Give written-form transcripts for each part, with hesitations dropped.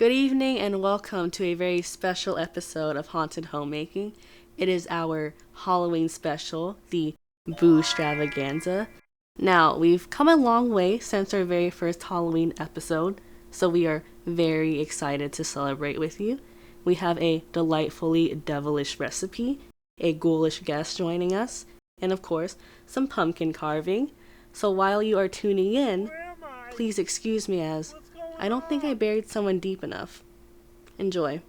Good evening and welcome to a very special episode of Haunted Homemaking. It is our Halloween special, the Boo-stravaganza. Now, we've come a long way since our very first Halloween episode, so we are very excited to celebrate with you. We have a delightfully devilish recipe, a ghoulish guest joining us, and of course, some pumpkin carving. So while you are tuning in, please excuse me as I don't think I buried someone deep enough. Enjoy.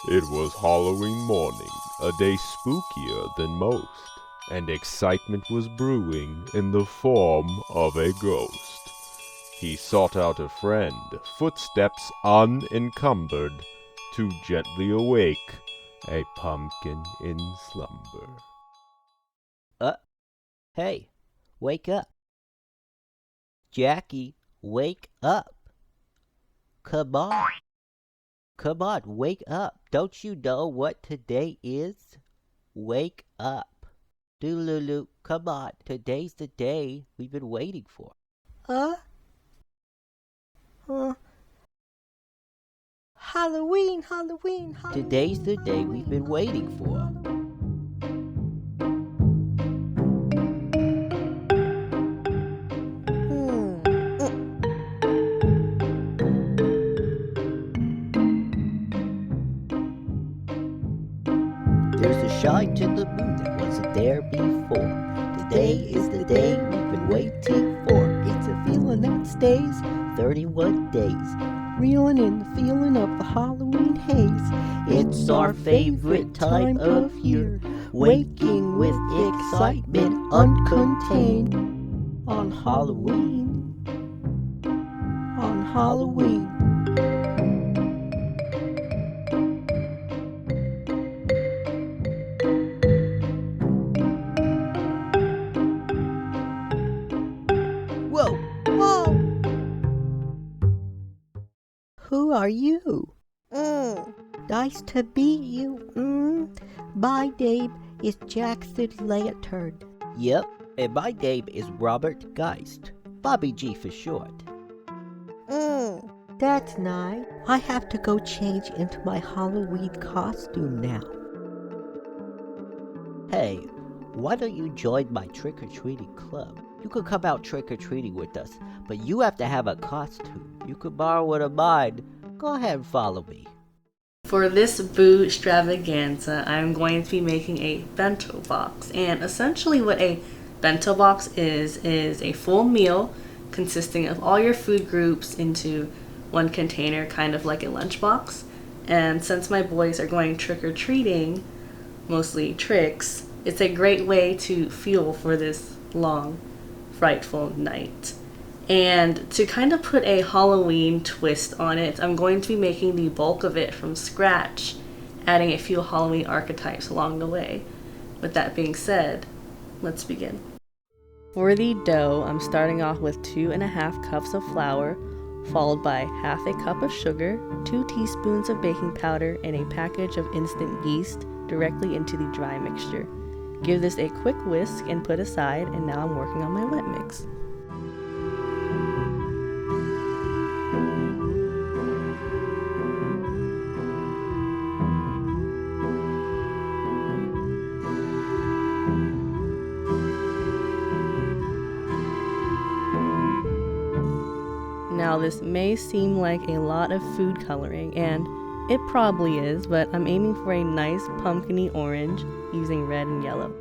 It was Halloween morning, a day spookier than most, and excitement was brewing in the form of a ghost. He sought out a friend, footsteps unencumbered, to gently awake a pumpkin in slumber. Hey, wake up. Jackie, wake up. Come on. Come on, wake up. Don't you know what today is? Wake up. Dooloo, come on. Today's the day we've been waiting for. Halloween. Today's the day we've been waiting for. There's a shine to the moon that wasn't there before. Today is the day we've been waiting for. It's a feeling that stays 31 days. Reeling in the feeling of the Halloween haze. It's our favorite time of year. Waking with excitement uncontained. On Halloween. On Halloween. Whoa! Who are you? Nice to meet you. My name is Jackson Lantern. Yep, and my name is Robert Geist. Bobby G for short. That's nice. I have to go change into my Halloween costume now. Hey, why don't you join my trick-or-treating club? You could come out trick-or-treating with us, but you have to have a costume. You could borrow one of mine. Go ahead and follow me. For this Boo-stravaganza, I'm going to be making a bento box. And essentially what a bento box is a full meal consisting of all your food groups into one container, kind of like a lunchbox. And since my boys are going trick-or-treating, mostly tricks, it's a great way to fuel for this long, frightful night. And to kind of put a Halloween twist on it, I'm going to be making the bulk of it from scratch, adding a few Halloween archetypes along the way. With that being said, let's begin. For the dough, I'm starting off with 2.5 cups of flour, followed by half a cup of sugar, 2 teaspoons of baking powder, and a package of instant yeast directly into the dry mixture. Give this a quick whisk and put aside, and now I'm working on my wet mix. Now this may seem like a lot of food coloring, and it probably is, but I'm aiming for a nice pumpkin-y orange using red and yellow.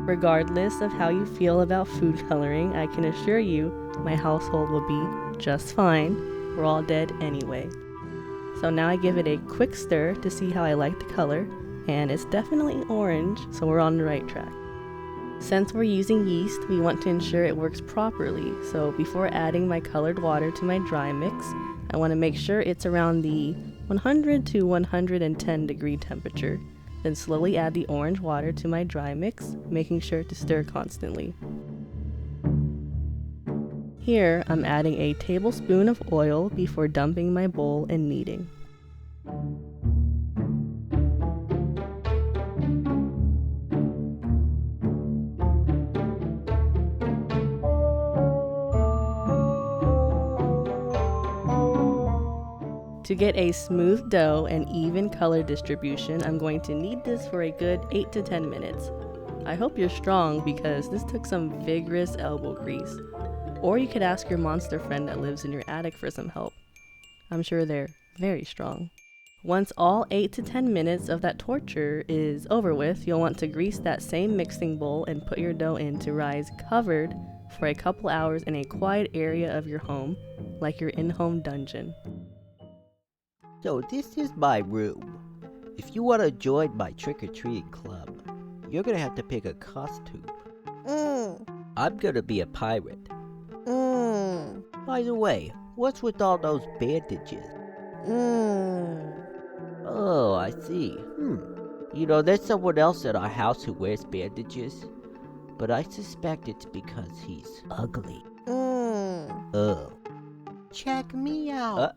Regardless of how you feel about food coloring, I can assure you my household will be just fine. We're all dead anyway. So now I give it a quick stir to see how I like the color, and it's definitely orange, so we're on the right track. Since we're using yeast, we want to ensure it works properly, so before adding my colored water to my dry mix, I want to make sure it's around the 100 to 110 degree temperature. Then slowly add the orange water to my dry mix, making sure to stir constantly. Here, I'm adding a tablespoon of oil before dumping my bowl and kneading. To get a smooth dough and even color distribution, I'm going to knead this for a good 8 to 10 minutes. I hope you're strong because this took some vigorous elbow grease. Or you could ask your monster friend that lives in your attic for some help. I'm sure they're very strong. Once all 8 to 10 minutes of that torture is over with, you'll want to grease that same mixing bowl and put your dough in to rise covered for a couple hours in a quiet area of your home, like your in-home dungeon. So this is my room. If you want to join my trick-or-treating club, you're gonna have to pick a costume. I'm gonna be a pirate. By the way, what's with all those bandages? Oh, I see. You know, there's someone else at our house who wears bandages, but I suspect it's because he's ugly. Oh. Check me out.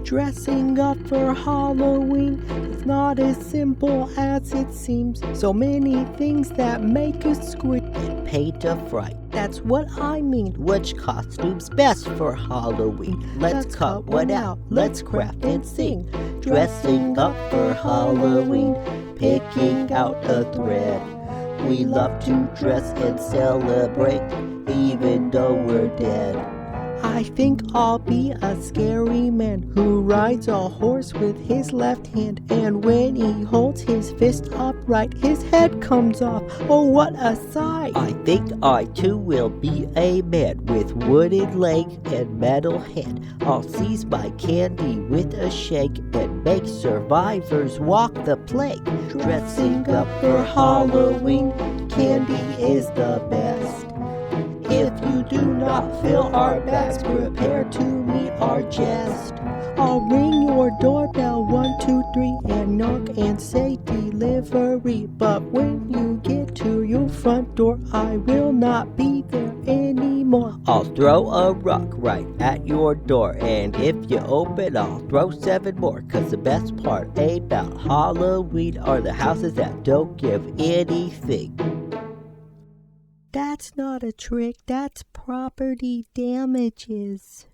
Dressing up for Halloween is not as simple as it seems. So many things that make us scream And paint a fright. That's what I mean. Which costume's best for Halloween? Let's cut one out. Let's craft and sing. Dressing up for Halloween, picking out a thread. We love to dress and celebrate, even though we're dead. I think I'll be a scary man who rides a horse with his left hand, and when he holds his fist upright, his head comes off. Oh, what a sight! I think I too will be a man with wooden leg and metal hand. I'll seize my candy with a shake and make survivors walk the plank. Dressing up for Halloween, candy is the best. If you do not fill our bags, prepare to meet our jest. I'll ring your doorbell 1, 2, 3 and knock and say delivery. But when you get to your front door, I will not be there anymore. I'll throw a rock right at your door, and if you open, I'll throw 7 more. 'Cause the best part about Halloween are the houses that don't give anything. That's not a trick, that's property damages.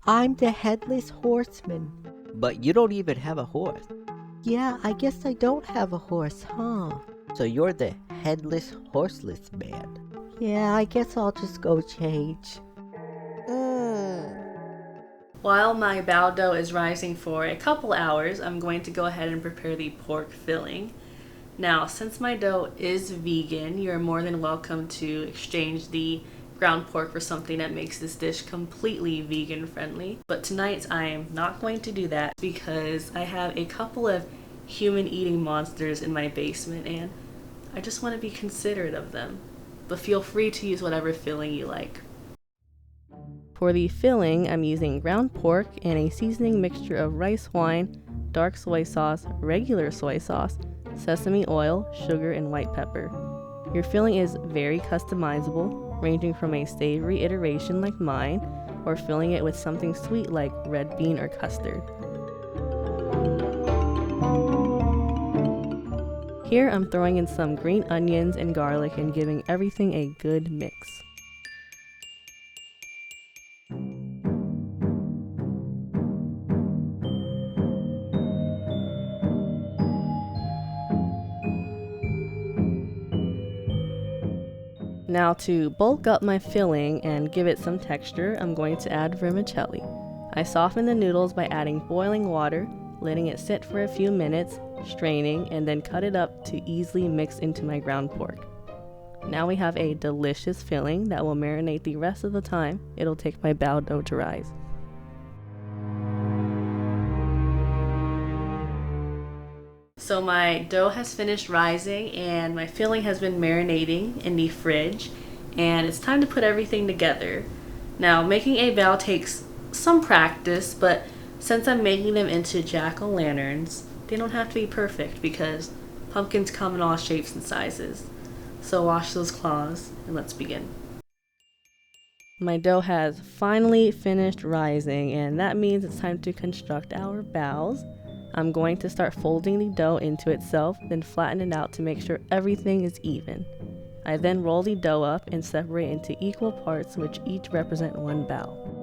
I'm the Headless Horseman. But you don't even have a horse. Yeah, I guess I don't have a horse, huh? So you're the Headless Horseless Man. Yeah, I guess I'll just go change. While my bao dough is rising for a couple hours, I'm going to go ahead and prepare the pork filling. Now, since my dough is vegan, you're more than welcome to exchange the ground pork for something that makes this dish completely vegan friendly. But tonight I am not going to do that because I have a couple of human eating monsters in my basement and I just want to be considerate of them. But feel free to use whatever filling you like. For the filling, I'm using ground pork and a seasoning mixture of rice wine, dark soy sauce, regular soy sauce, sesame oil, sugar, and white pepper. Your filling is very customizable, ranging from a savory iteration like mine, or filling it with something sweet like red bean or custard. Here I'm throwing in some green onions and garlic and giving everything a good mix. Now to bulk up my filling and give it some texture, I'm going to add vermicelli. I soften the noodles by adding boiling water, letting it sit for a few minutes, straining, and then cut it up to easily mix into my ground pork. Now we have a delicious filling that will marinate the rest of the time it'll take my bao dough to rise. So my dough has finished rising and my filling has been marinating in the fridge and it's time to put everything together. Now making a bao takes some practice, but since I'm making them into jack-o'-lanterns, they don't have to be perfect because pumpkins come in all shapes and sizes. So wash those claws and let's begin. My dough has finally finished rising, and that means it's time to construct our bows. I'm going to start folding the dough into itself, then flatten it out to make sure everything is even. I then roll the dough up and separate into equal parts, which each represent one bow.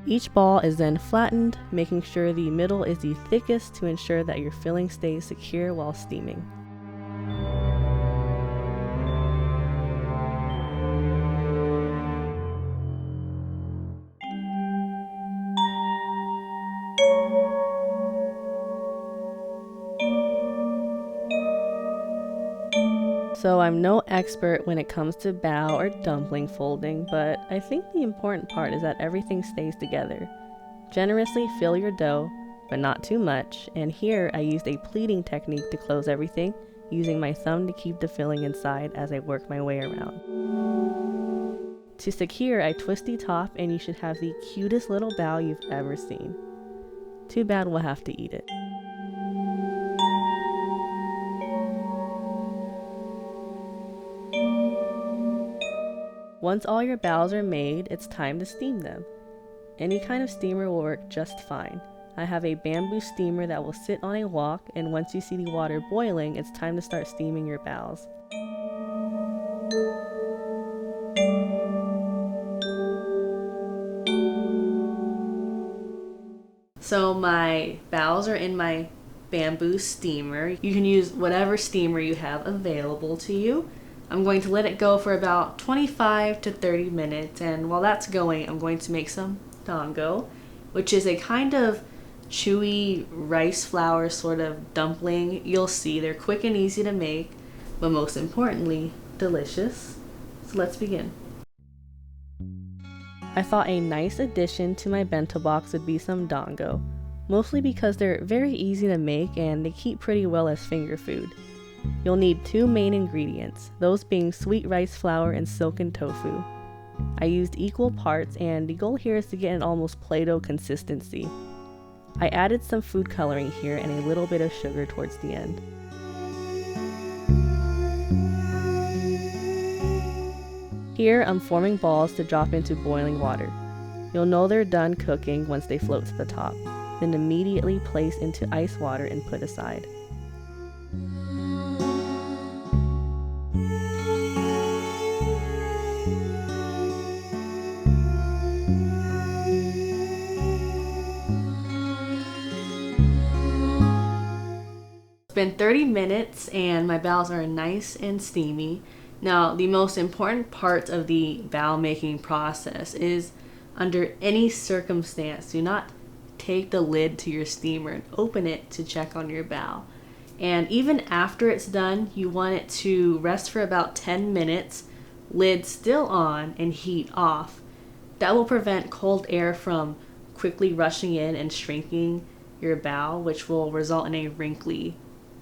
Each ball is then flattened, making sure the middle is the thickest to ensure that your filling stays secure while steaming. So I'm no expert when it comes to bao or dumpling folding, but I think the important part is that everything stays together. Generously fill your dough, but not too much, and here I used a pleating technique to close everything, using my thumb to keep the filling inside as I work my way around. To secure, I twist the top and you should have the cutest little bao you've ever seen. Too bad we'll have to eat it. Once all your baos are made, it's time to steam them. Any kind of steamer will work just fine. I have a bamboo steamer that will sit on a wok, and once you see the water boiling, it's time to start steaming your baos. So my baos are in my bamboo steamer. You can use whatever steamer you have available to you. I'm going to let it go for about 25 to 30 minutes, and while that's going, I'm going to make some dango, which is a kind of chewy rice flour sort of dumpling. You'll see they're quick and easy to make, but most importantly, delicious. So let's begin. I thought a nice addition to my bento box would be some dango, mostly because they're very easy to make and they keep pretty well as finger food. You'll need two main ingredients, those being sweet rice flour and silken tofu. I used equal parts, and the goal here is to get an almost Play-Doh consistency. I added some food coloring here and a little bit of sugar towards the end. Here I'm forming balls to drop into boiling water. You'll know they're done cooking once they float to the top, then immediately place into ice water and put aside. Been 30 minutes and my baos are nice and steamy. Now, the most important part of the bao making process is, under any circumstance, do not take the lid to your steamer and open it to check on your bao. And even after it's done, you want it to rest for about 10 minutes, lid still on and heat off. That will prevent cold air from quickly rushing in and shrinking your bao, which will result in a wrinkly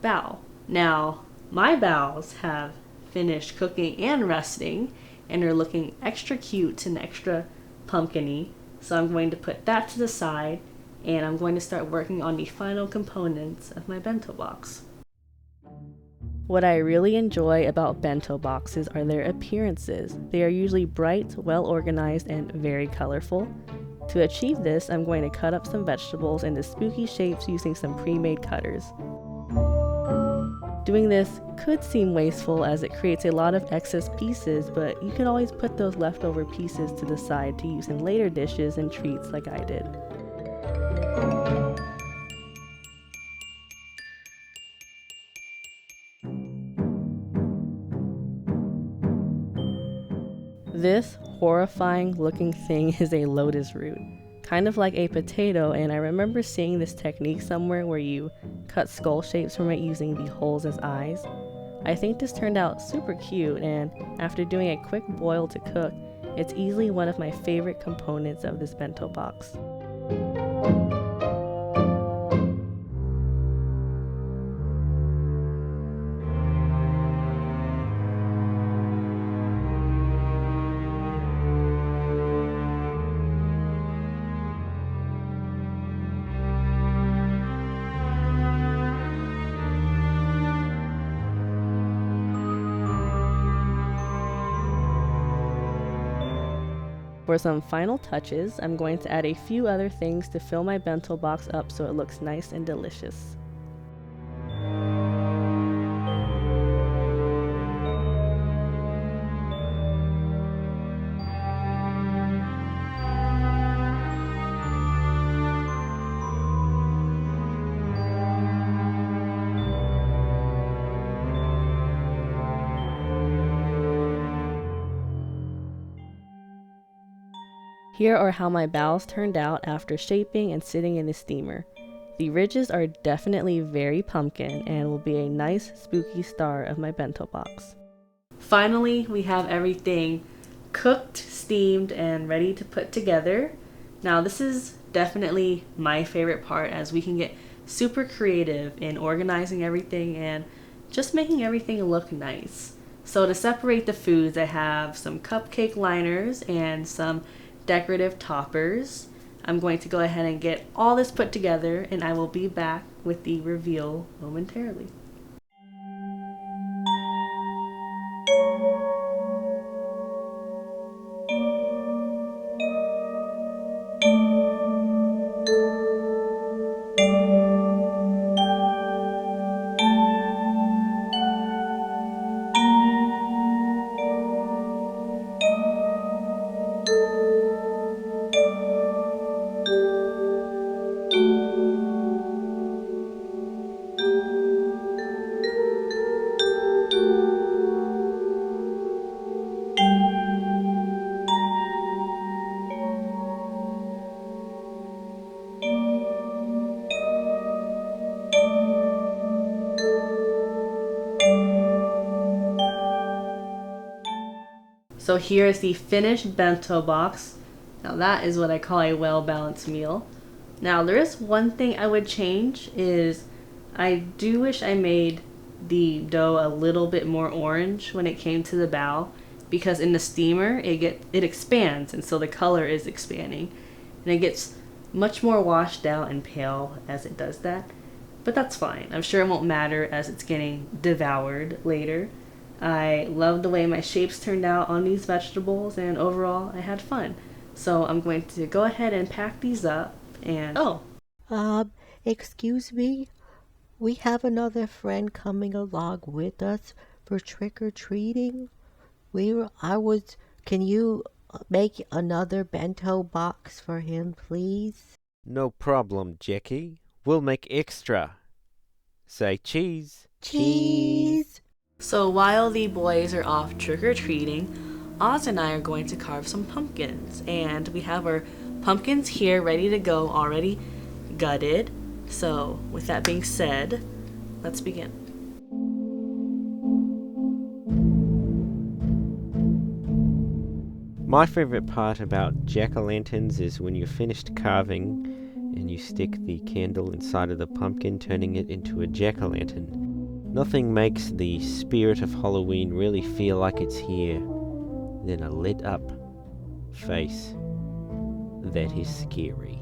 bao. Now, my baos have finished cooking and resting and are looking extra cute and extra pumpkin-y. So I'm going to put that to the side and I'm going to start working on the final components of my bento box. What I really enjoy about bento boxes are their appearances. They are usually bright, well organized, and very colorful. To achieve this, I'm going to cut up some vegetables into spooky shapes using some pre-made cutters. Doing this could seem wasteful as it creates a lot of excess pieces, but you can always put those leftover pieces to the side to use in later dishes and treats like I did. This horrifying looking thing is a lotus root, kind of like a potato, and I remember seeing this technique somewhere where you cut skull shapes from it using the holes as eyes. I think this turned out super cute, and after doing a quick boil to cook, it's easily one of my favorite components of this bento box. For some final touches, I'm going to add a few other things to fill my bento box up so it looks nice and delicious. Here are how my bowls turned out after shaping and sitting in the steamer. The ridges are definitely very pumpkin and will be a nice spooky star of my bento box. Finally, we have everything cooked, steamed, and ready to put together. Now this is definitely my favorite part, as we can get super creative in organizing everything and just making everything look nice. So to separate the foods, I have some cupcake liners and some decorative toppers. I'm going to go ahead and get all this put together, and I will be back with the reveal momentarily. So here is the finished bento box. Now that is what I call a well-balanced meal. Now there is one thing I would change, is I do wish I made the dough a little bit more orange when it came to the bowl, because in the steamer it expands, and so the color is expanding and it gets much more washed out and pale as it does that. But that's fine. I'm sure it won't matter as it's getting devoured later. I love the way my shapes turned out on these vegetables, and overall I had fun. So I'm going to go ahead and pack these up and Excuse me? We have another friend coming along with us for trick-or-treating. Can you make another bento box for him, please? No problem, Jackie. We'll make extra. Say cheese. Cheese! So while the boys are off trick-or-treating, Oz and I are going to carve some pumpkins, and we have our pumpkins here ready to go, already gutted. So with that being said, let's begin. My favorite part about jack-o'-lanterns is when you're finished carving and you stick the candle inside of the pumpkin, turning it into a jack-o'-lantern. Nothing makes the spirit of Halloween really feel like it's here than a lit up face that is scary.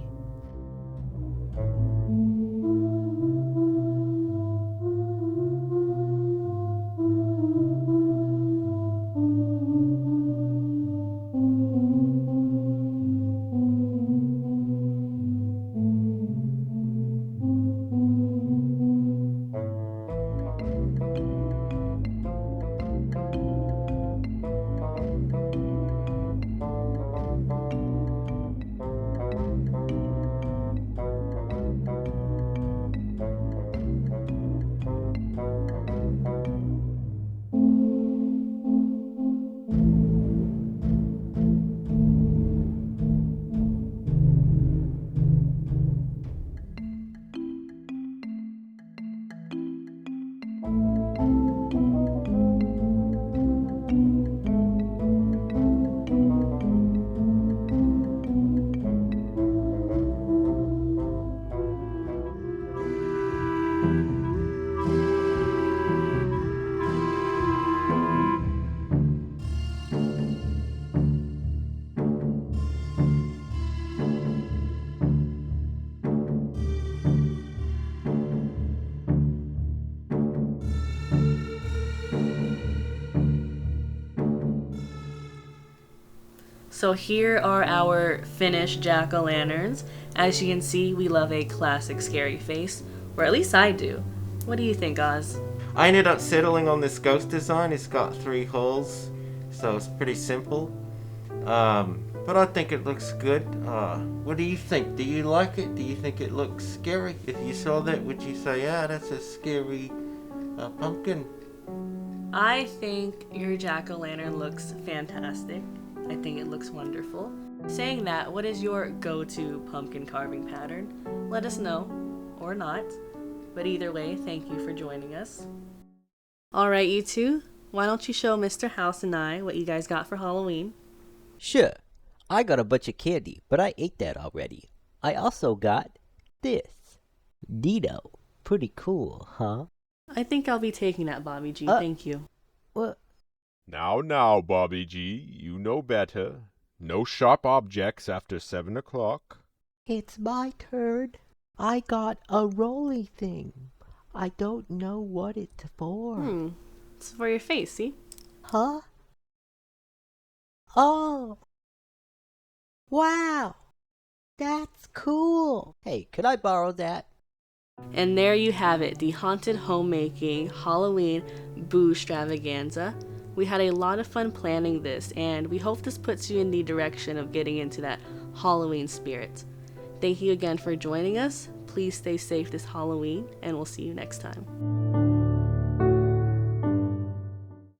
So here are our finished jack-o'-lanterns. As you can see, we love a classic scary face, or at least I do. What do you think, Oz? I ended up settling on this ghost design. It's got 3 holes, so it's pretty simple. But I think it looks good. What do you think? Do you like it? Do you think it looks scary? If you saw that, would you say, yeah, that's a scary pumpkin? I think your jack-o'-lantern looks fantastic. I think it looks wonderful. Saying that, what is your go-to pumpkin carving pattern? Let us know, or not. But either way, thank you for joining us. Alright, you two, why don't you show Mr. House and I what you guys got for Halloween? Sure, I got a bunch of candy, but I ate that already. I also got this. Dino. Pretty cool, huh? I think I'll be taking that, Bobby G. Thank you. What? Now, Bobby G, you know better. No sharp objects after 7 o'clock. It's my turn. I got a rolly thing. I don't know what it's for. It's for your face, see? Huh? Oh. Wow. That's cool. Hey, could I borrow that? And there you have it, the Haunted Homemaking Halloween Boo-stravaganza. We had a lot of fun planning this, and we hope this puts you in the direction of getting into that Halloween spirit. Thank you again for joining us. Please stay safe this Halloween, and we'll see you next time.